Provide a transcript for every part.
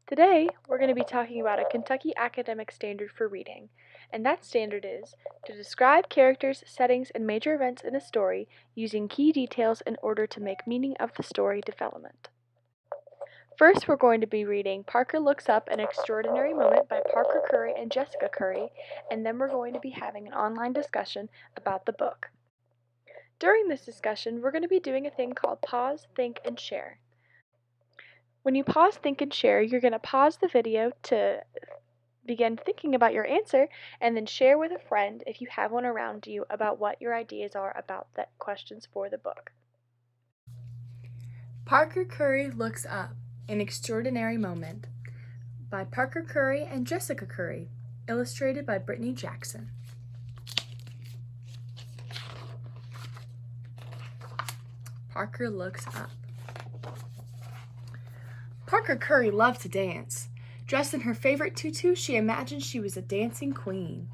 Today, we're going to be talking about a Kentucky academic standard for reading, and that standard is to describe characters, settings, and major events in a story using key details in order to make meaning of the story development. First, we're going to be reading Parker Looks Up: An Extraordinary Moment by Parker Curry and Jessica Curry, and then we're going to be having an online discussion about the book. During this discussion, we're going to be doing a thing called pause, think, and share. When you pause, think, and share, you're going to pause the video to begin thinking about your answer and then share with a friend if you have one around you about what your ideas are about the questions for the book. Parker Curry Looks Up: An Extraordinary Moment by Parker Curry and Jessica Curry, illustrated by Brittany Jackson. Parker looks up. Parker Curry loved to dance. Dressed in her favorite tutu, she imagined she was a dancing queen.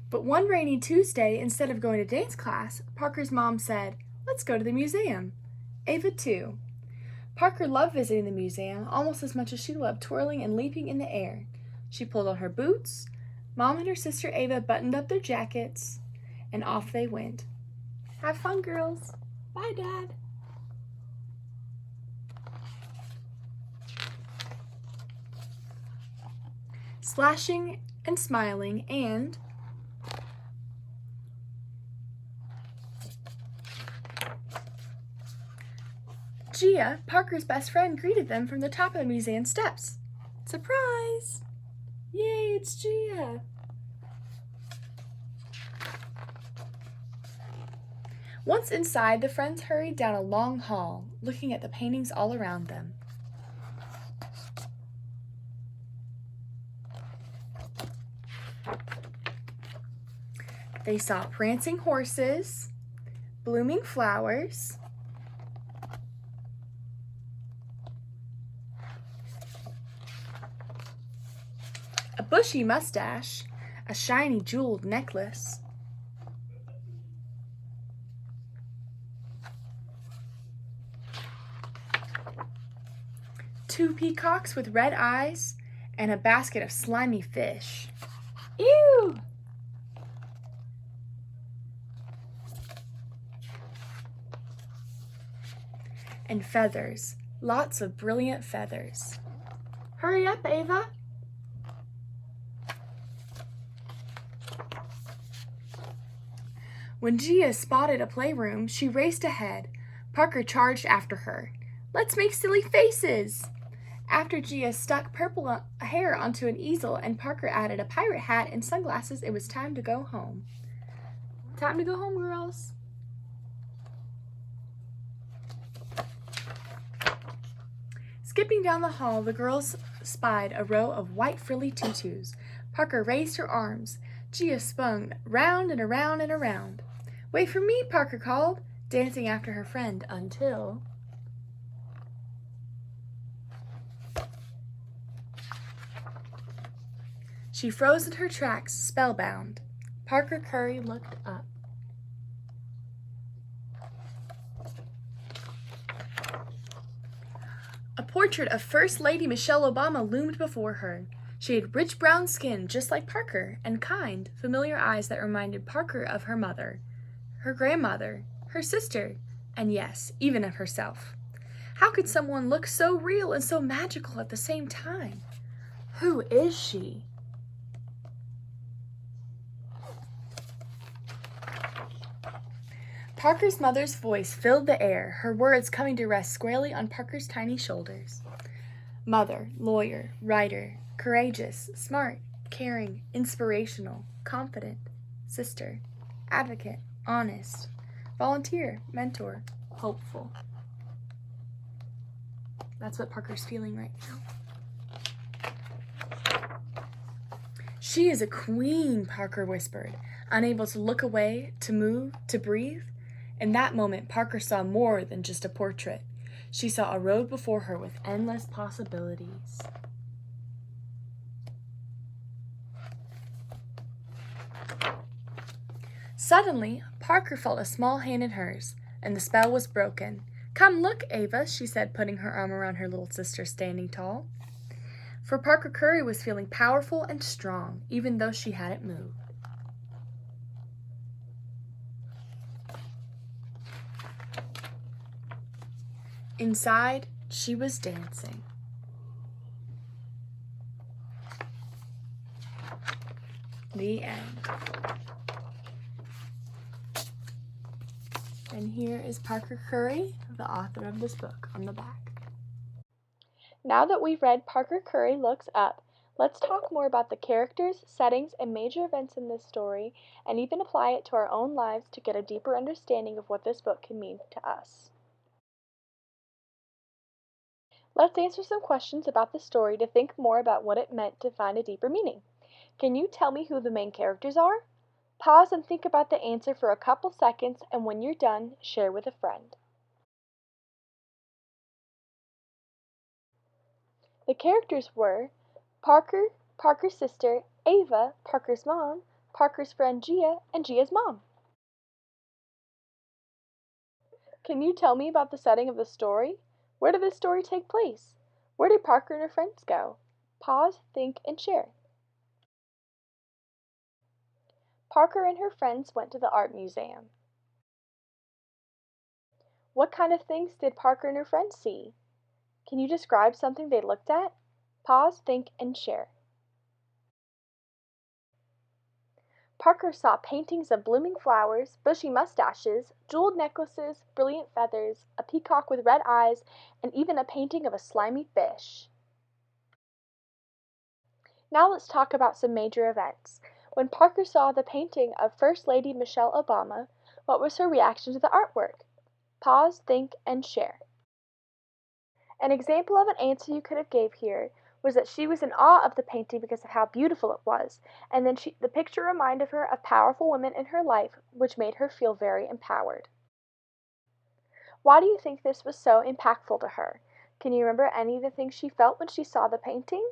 But one rainy Tuesday, instead of going to dance class, Parker's mom said, "Let's go to the museum." Ava too. Parker loved visiting the museum almost as much as she loved twirling and leaping in the air. She pulled on her boots. Mom and her sister Ava buttoned up their jackets, and off they went. "Have fun, girls. Bye, Dad." Splashing and smiling and Gia, Parker's best friend, greeted them from the top of the museum steps. "Surprise! Yay, it's Gia!" Once inside, the friends hurried down a long hall, looking at the paintings all around them. They saw prancing horses, blooming flowers, a bushy mustache, a shiny jeweled necklace, two peacocks with red eyes, and a basket of slimy fish. Ew! And feathers, lots of brilliant feathers. Hurry up, Ava! When Gia spotted a playroom, she raced ahead. Parker charged after her. "Let's make silly faces!" After Gia stuck purple hair onto an easel and Parker added a pirate hat and sunglasses, it was time to go home. Time to go home, girls. Skipping down the hall, the girls spied a row of white frilly tutus. Parker raised her arms. Gia spun round and around and around. "Wait for me," Parker called, dancing after her friend until... She froze in her tracks, spellbound. Parker Curry looked up. A portrait of First Lady Michelle Obama loomed before her. She had rich brown skin, just like Parker, and kind, familiar eyes that reminded Parker of her mother, her grandmother, her sister, and yes, even of herself. How could someone look so real and so magical at the same time? Who is she? Parker's mother's voice filled the air, her words coming to rest squarely on Parker's tiny shoulders. Mother, lawyer, writer, courageous, smart, caring, inspirational, confident, sister, advocate, honest, volunteer, mentor, hopeful. That's what Parker's feeling right now. "She is a queen," Parker whispered, unable to look away, to move, to breathe. In that moment, Parker saw more than just a portrait. She saw a road before her with endless possibilities. Suddenly, Parker felt a small hand in hers, and the spell was broken. "Come look, Ava," she said, putting her arm around her little sister standing tall. For Parker Curry was feeling powerful and strong, even though she hadn't moved. Inside, she was dancing. The end. And here is Parker Curry, the author of this book, on the back. Now that we've read Parker Curry Looks Up, let's talk more about the characters, settings, and major events in this story, and even apply it to our own lives to get a deeper understanding of what this book can mean to us. Let's answer some questions about the story to think more about what it meant to find a deeper meaning. Can you tell me who the main characters are? Pause and think about the answer for a couple seconds, and when you're done, share with a friend. The characters were Parker, Parker's sister, Ava, Parker's mom, Parker's friend Gia, and Gia's mom. Can you tell me about the setting of the story? Where did this story take place? Where did Parker and her friends go? Pause, think, and share. Parker and her friends went to the art museum. What kind of things did Parker and her friends see? Can you describe something they looked at? Pause, think, and share. Parker saw paintings of blooming flowers, bushy mustaches, jeweled necklaces, brilliant feathers, a peacock with red eyes, and even a painting of a slimy fish. Now let's talk about some major events. When Parker saw the painting of First Lady Michelle Obama, what was her reaction to the artwork? Pause, think, and share. An example of an answer you could have gave here was that she was in awe of the painting because of how beautiful it was, and then the picture reminded her of powerful women in her life, which made her feel very empowered. Why do you think this was so impactful to her? Can you remember any of the things she felt when she saw the painting?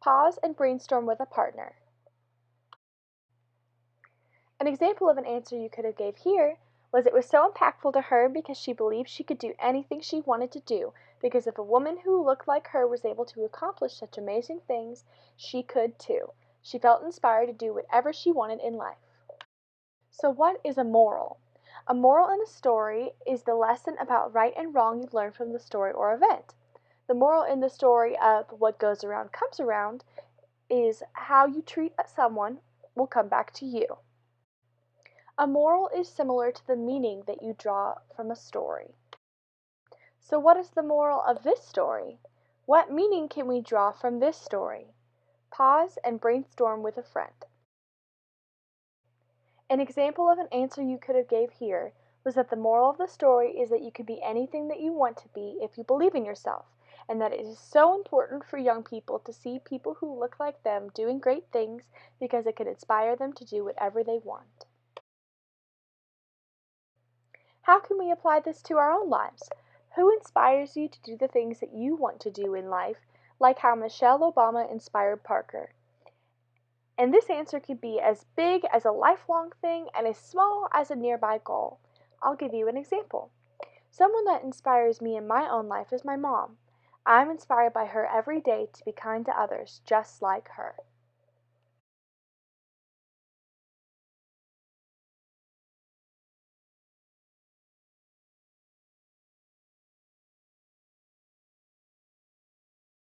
Pause and brainstorm with a partner. An example of an answer you could have gave here was it was so impactful to her because she believed she could do anything she wanted to do, because if a woman who looked like her was able to accomplish such amazing things, she could too. She felt inspired to do whatever she wanted in life. So what is a moral? A moral in a story is the lesson about right and wrong you learn from the story or event. The moral in the story of What Goes Around Comes Around is how you treat someone will come back to you. A moral is similar to the meaning that you draw from a story. So what is the moral of this story? What meaning can we draw from this story? Pause and brainstorm with a friend. An example of an answer you could have gave here was that the moral of the story is that you can be anything that you want to be if you believe in yourself, and that it is so important for young people to see people who look like them doing great things because it can inspire them to do whatever they want. How can we apply this to our own lives? Who inspires you to do the things that you want to do in life, like how Michelle Obama inspired Parker? And this answer could be as big as a lifelong thing and as small as a nearby goal. I'll give you an example. Someone that inspires me in my own life is my mom. I'm inspired by her every day to be kind to others, just like her.